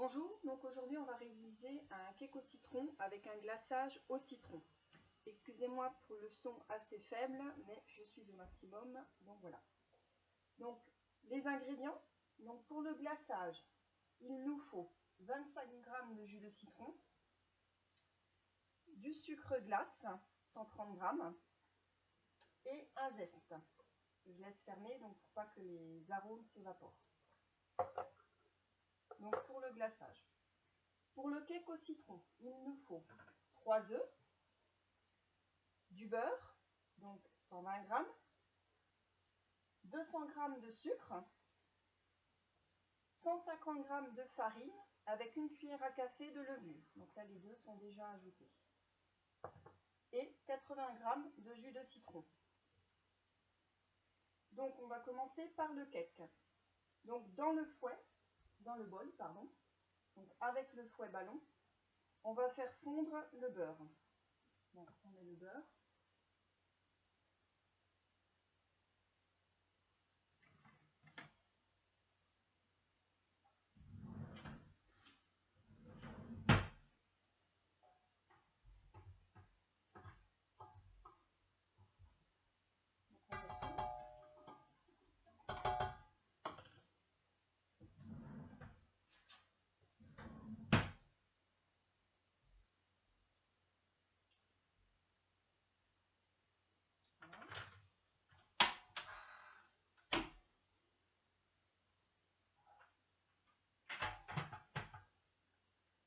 Bonjour, donc aujourd'hui on va réaliser un cake au citron avec un glaçage au citron. Excusez-moi pour le son assez faible, mais je suis au maximum, donc voilà. Donc les ingrédients, donc pour le glaçage, il nous faut 25 g de jus de citron, du sucre glace, 130 g, et un zeste. Je laisse fermer donc pour pas que les arômes s'évaporent. Donc pour le glaçage. Pour le cake au citron, il nous faut 3 œufs, du beurre, donc 120 g, 200 g de sucre, 150 g de farine avec une cuillère à café de levure. Donc là, les deux sont déjà ajoutés. Et 80 g de jus de citron. Donc on va commencer par le cake. Donc dans le bol, donc avec le fouet ballon, on va faire fondre le beurre. Donc on met le beurre.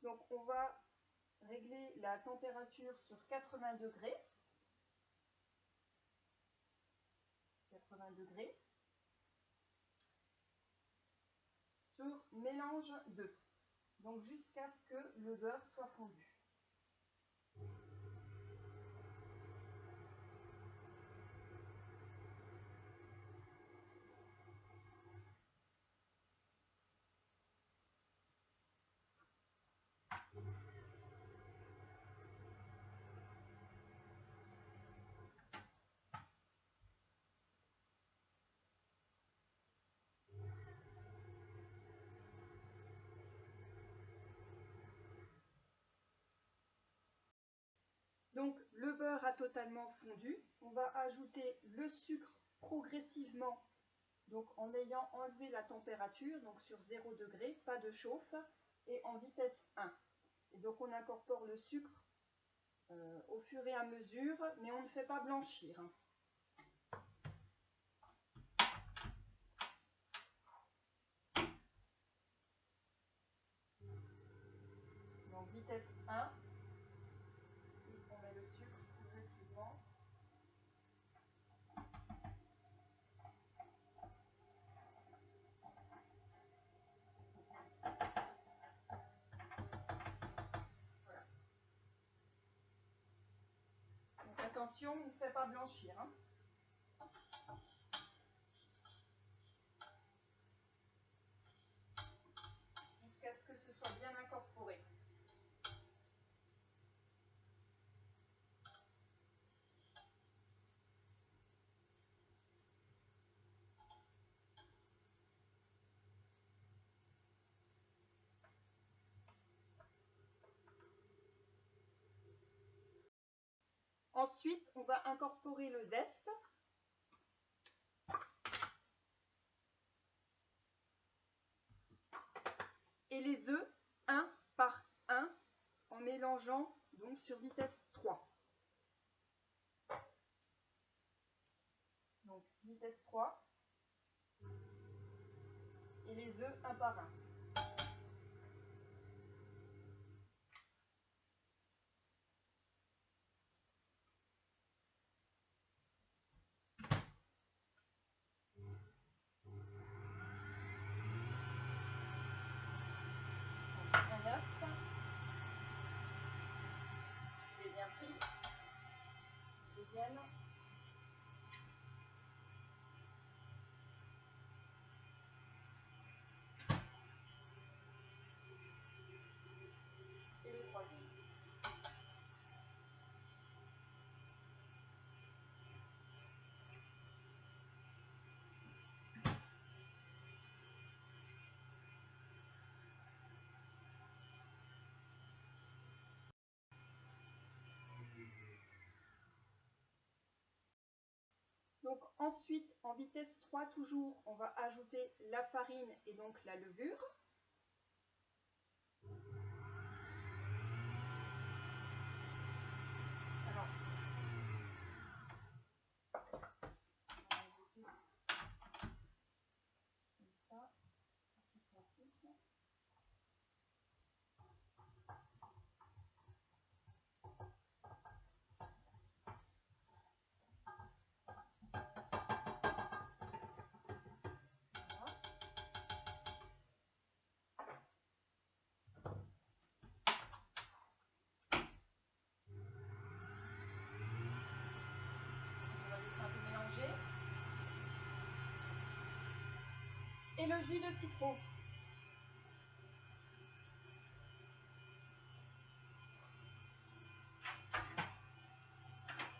Donc on va régler la température sur 80 degrés. 80 degrés. Sur mélange d'œufs. Donc jusqu'à ce que le beurre soit fondu. Donc le beurre a totalement fondu. On va ajouter le sucre progressivement, donc en ayant enlevé la température, donc sur 0 degré, pas de chauffe, et en vitesse 1. Et donc on incorpore le sucre au fur et à mesure, mais on ne fait pas blanchir. Donc vitesse 1, on met le sucre progressivement. Voilà. Donc attention, on ne fait pas blanchir. Jusqu'à ce que ce soit bien incorporé. Ensuite, on va incorporer le zeste. Et les œufs, un par un, en mélangeant donc sur vitesse 3. Donc vitesse 3. Et les œufs, un par un. Un œuf, il est bien pris. Deuxième. Et le troisième. Donc ensuite, en vitesse 3 toujours, on va ajouter la farine et donc la levure. Alors, on va comme ça, classique. Et le jus de citron.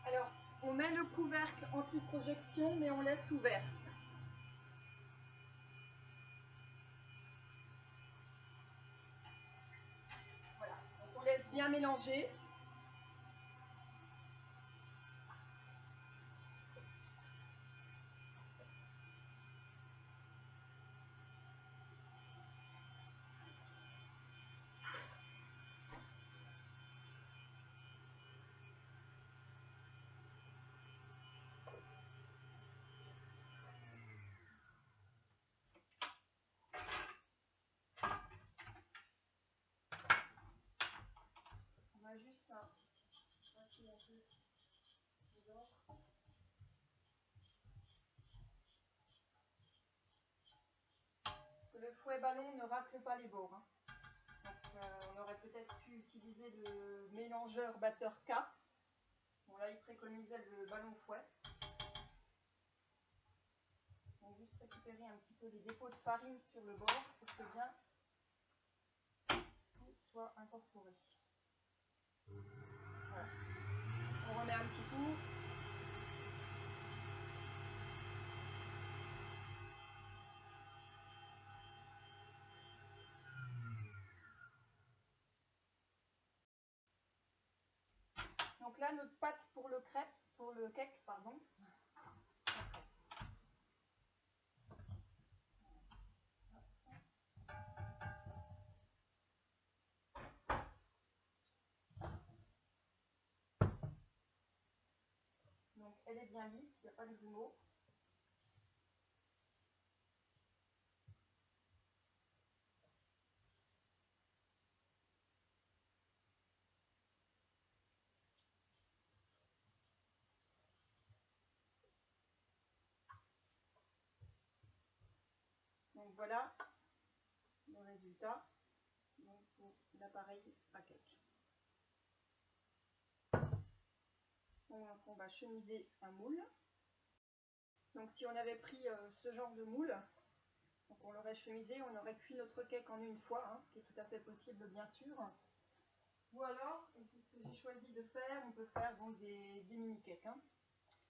Alors, on met le couvercle anti-projection, mais on laisse ouvert. Voilà, donc on laisse bien mélanger. On a juste un que le fouet ballon ne racle pas les bords. Hein. Donc, on aurait peut-être pu utiliser le mélangeur batteur K. Bon, là, il préconisait le ballon fouet. On va juste récupérer un petit peu les dépôts de farine sur le bord pour que bien tout soit incorporé. Voilà. On remet un petit coup. Donc là, notre pâte pour le cake, pardon. Donc elle est bien lisse, il n'y a pas de grumeaux. Donc voilà le résultat pour l'appareil à cake. Donc on va chemiser un moule. Donc si on avait pris ce genre de moule, donc on l'aurait chemisé, on aurait cuit notre cake en une fois, hein, ce qui est tout à fait possible bien sûr. Ou alors, et c'est ce que j'ai choisi de faire, on peut faire donc des mini-cakes. Hein.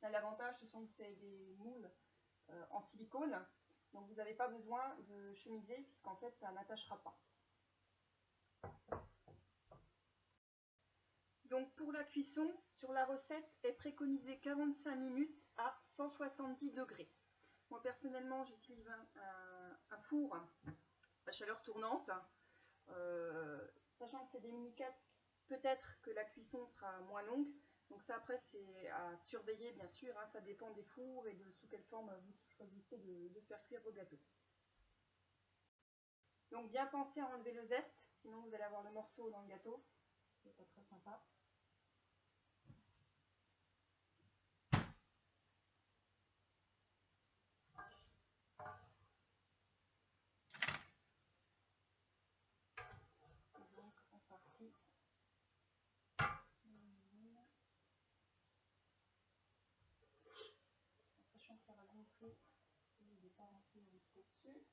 Là, l'avantage, ce sont que c'est des moules en silicone, donc vous n'avez pas besoin de chemiser puisqu'en fait ça n'attachera pas. Donc pour la cuisson, sur la recette est préconisé 45 minutes à 170 degrés. Moi personnellement j'utilise un four à chaleur tournante, sachant que c'est des mini-cakes, peut-être que la cuisson sera moins longue. Donc ça après c'est à surveiller bien sûr, hein, ça dépend des fours et de sous quelle forme vous choisissez de faire cuire vos gâteaux. Donc bien penser à enlever le zeste, sinon vous allez avoir le morceau dans le gâteau, c'est pas très sympa. Donc on farcit. En sachant que ça va gonfler, il n'est pas rempli jusqu'au dessus.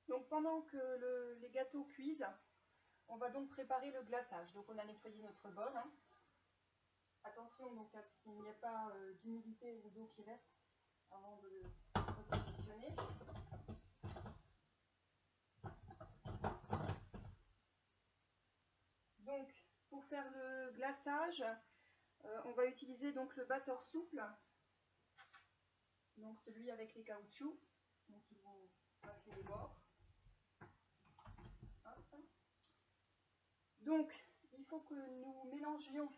Donc pendant que les gâteaux cuisent, On va donc préparer le glaçage. Donc on a nettoyé notre bol. Hein. Attention donc à ce qu'il n'y ait pas d'humidité ou d'eau qui reste avant de le repositionner. Donc pour faire le glaçage, on va utiliser donc le batteur souple, donc celui avec les caoutchoucs, donc ils vont racler les bords. Hop. Donc il faut que nous mélangions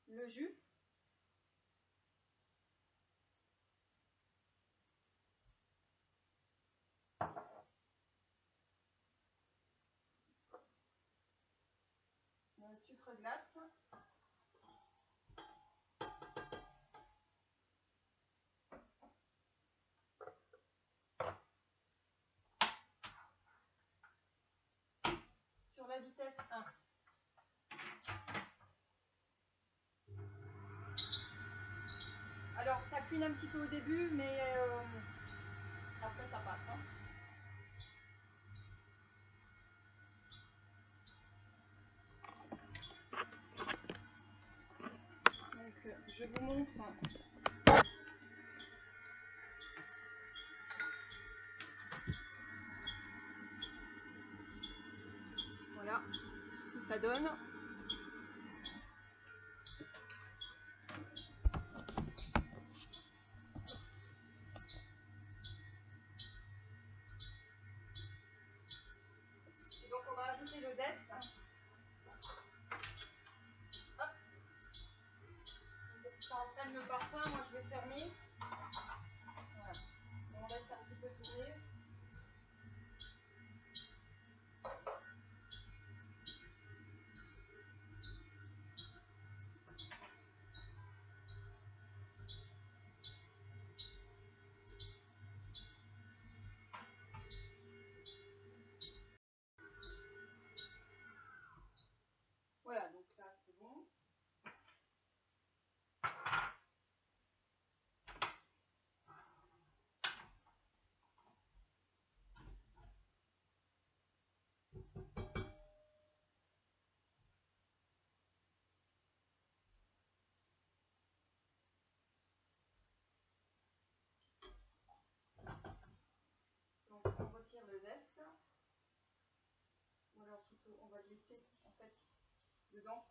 le jus. Le sucre glace. Sur la vitesse 1. Alors ça cuit un petit peu au début, mais après ça passe. Hein. Donc je vous montre. Voilà ce que ça donne. Et donc on va ajouter le zeste. Hop. Donc, ça entraîne le parfum, moi je vais fermer. Voilà. On laisse un petit peu tourner. Voilà, donc là c'est bon. Donc on retire le zeste. Ou alors plutôt on va le laisser en fait dedans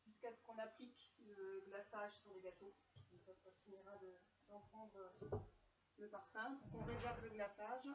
jusqu'à ce qu'on applique le glaçage sur les gâteaux. Comme ça finira d'en prendre le parfum. Donc on réserve le glaçage.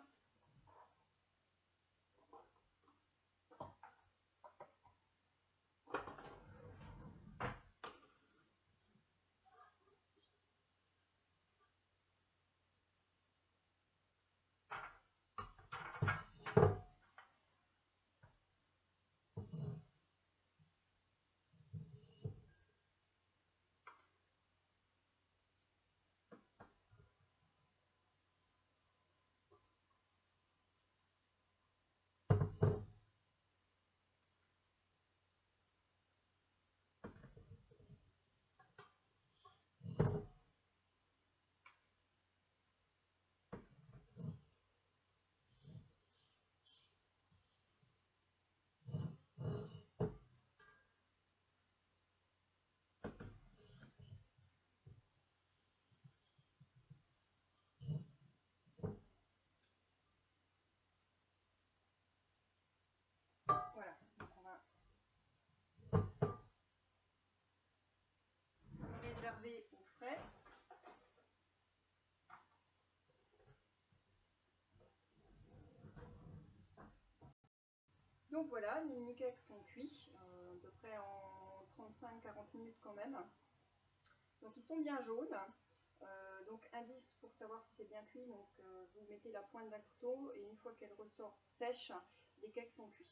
Voilà, donc on va réserver au frais. Donc voilà, les mini-cakes sont cuits, à peu près en 35-40 minutes quand même. Donc ils sont bien jaunes. Donc indice pour savoir si c'est bien cuit, donc vous mettez la pointe d'un couteau et une fois qu'elle ressort sèche, les cakes sont cuits.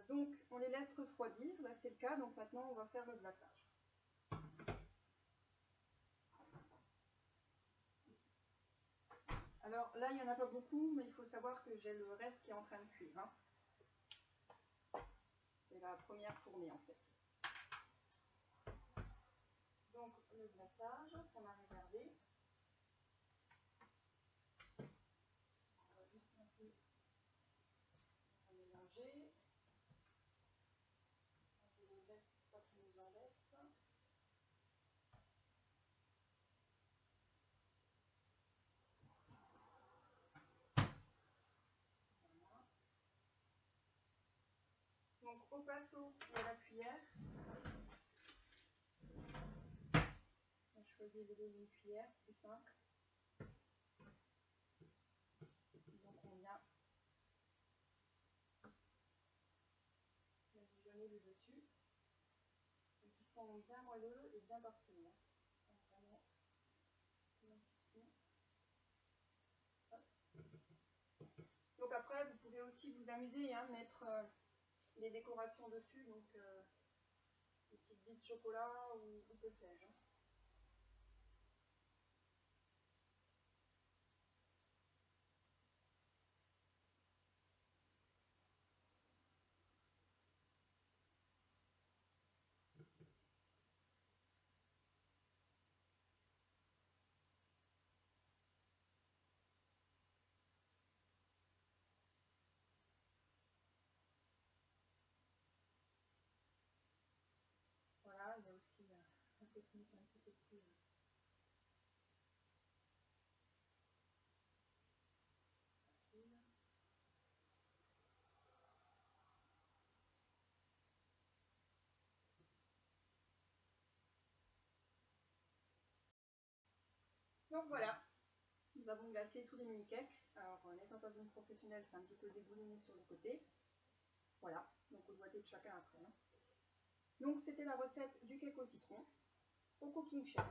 Donc on les laisse refroidir, là c'est le cas, donc maintenant on va faire le glaçage. Alors là il n'y en a pas beaucoup, mais il faut savoir que j'ai le reste qui est en train de cuire. Hein. C'est la première fournée en fait. Donc le glaçage qu'on a réservé. On va juste un peu mélanger. au pinceau et à la cuillère. Je choisis de donner une cuillère, plus simple. Donc on vient badigeonner le dessus. Donc ils sont bien moelleux et bien parfaits. Ils sont vraiment magnifiques. Donc après, vous pouvez aussi vous amuser, hein, mettre des décorations dessus, donc des petites billes de chocolat ou que sais-je. Voilà, il y a aussi une technique un petit peu plus facile. Donc voilà, nous avons glacé tous les mini-cakes. Alors en étant dans une professionnelle, c'est un petit peu dégouliné sur le côté. Voilà, donc au doigté de chacun après. Hein. Donc c'était la recette du cake au citron au Cooking Chef.